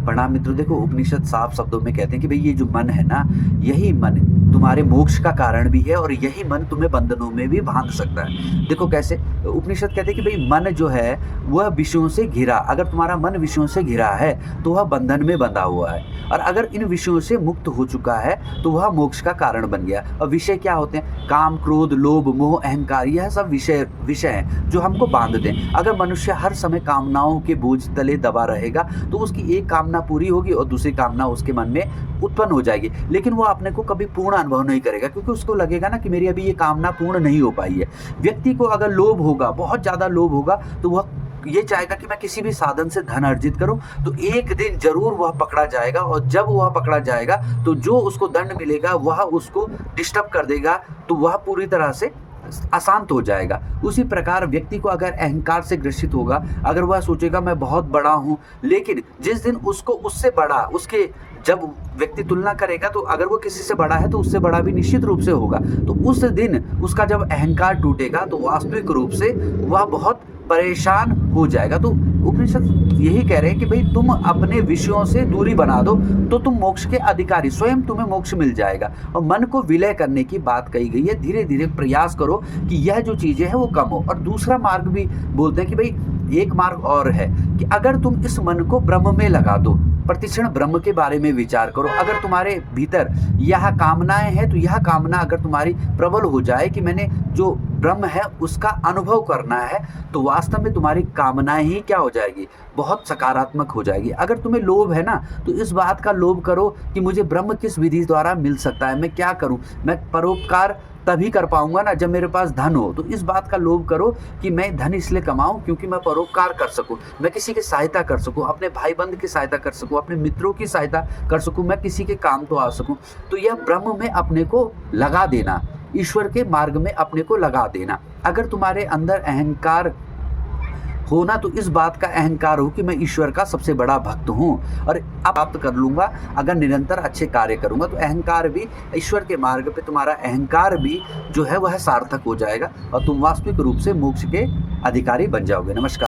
प्रणाम मित्रों, देखो उपनिषद साफ शब्दों में कहते हैं कि भाई ये जो मन है ना, यही मन तुम्हारे मोक्ष का कारण भी है और यही मन तुम्हें बंधनों में भी बांध सकता है। देखो कैसे, उपनिषद कहते हैं कि भाई मन जो है वह विषयों से घिरा, अगर तुम्हारा मन विषयों से घिरा है तो वह बंधन में बंधा हुआ है, और अगर इन विषयों से मुक्त हो चुका है तो वह मोक्ष का कारण बन गया। और विषय क्या होते हैं? काम, क्रोध, लोभ, मोह, अहंकार, यह सब विषय हैं जो हमको बांधते हैं। अगर मनुष्य हर समय कामनाओं के बोझ तले दबा रहेगा तो उसकी एक कामना पूरी होगी और दूसरी कामना उसके मन में उत्पन्न हो जाएगी, लेकिन वो अपने को कभी पूर्ण अनुभव नहीं करेगा, क्योंकि उसको लगेगा ना कि मेरी अभी ये कामना पूर्ण नहीं हो पाई है। व्यक्ति को अगर लोभ होगा, बहुत ज़्यादा लोभ होगा, तो वह ये चाहेगा कि मैं किसी भी साधन से धन अर्जित करूं, तो एक दिन जरूर वह पकड़ा जाएगा, और जब वह पकड़ा जाएगा तो जो उसको दंड मिलेगा वह उसको डिस्टर्ब कर देगा, तो वह पूरी तरह से अशांत हो जाएगा। उसी प्रकार व्यक्ति को अगर अहंकार से ग्रसित होगा, अगर वह सोचेगा मैं बहुत बड़ा हूँ, लेकिन जिस दिन उसको उससे बड़ा, उसके जब व्यक्ति तुलना करेगा तो अगर वो किसी से बड़ा है तो उससे बड़ा भी निश्चित रूप से होगा, तो उस दिन उसका जब अहंकार टूटेगा तो वास्तविक रूप से वह बहुत परेशान हो जाएगा। तो उपनिषद यही कह रहे हैं कि भाई तुम अपने विषयों से दूरी बना दो तो तुम मोक्ष के अधिकारी, स्वयं तुम्हें मोक्ष मिल जाएगा। और मन को विलय करने की बात कही गई है, धीरे धीरे प्रयास करो कि यह जो चीजें हैं वो कम हो। और दूसरा मार्ग भी बोलते हैं कि भाई एक मार्ग और है कि अगर तुम इस मन को ब्रह्म में लगा दो, प्रतिक्षण ब्रह्म के बारे में विचार करो। अगर तुम्हारे भीतर यह कामनाएं हैं तो यह कामना अगर तुम्हारी प्रबल हो जाए कि मैंने जो ब्रह्म है उसका अनुभव करना है, तो वास्तव में तुम्हारी कामनाएं ही क्या हो जाएगी? बहुत सकारात्मक हो जाएगी। अगर तुम्हें लोभ है ना, तो इस बात का लोभ करो कि मुझे ब्रह्म किस विधि द्वारा मिल सकता है, मैं क्या करूं, मैं परोपकार तभी कर पाऊंगा ना जब मेरे पास धन हो। तो इस बात का लोभ करो कि मैं धन इसलिए कमाऊं क्योंकि मैं परोपकार कर सकूं, मैं किसी की सहायता कर सकूं, अपने भाई बंध की सहायता कर सकूं, अपने मित्रों की सहायता कर सकूं, मैं किसी के काम तो आ सकूं। तो यह ब्रह्म में अपने को लगा देना, ईश्वर के मार्ग में अपने को लगा देना। अगर तुम्हारे अंदर अहंकार होना तो इस बात का अहंकार हो कि मैं ईश्वर का सबसे बड़ा भक्त हूँ और अब प्राप्त कर लूंगा अगर निरंतर अच्छे कार्य करूंगा, तो अहंकार भी, ईश्वर के मार्ग पे तुम्हारा अहंकार भी जो है वह सार्थक हो जाएगा और तुम वास्तविक रूप से मोक्ष के अधिकारी बन जाओगे। नमस्कार।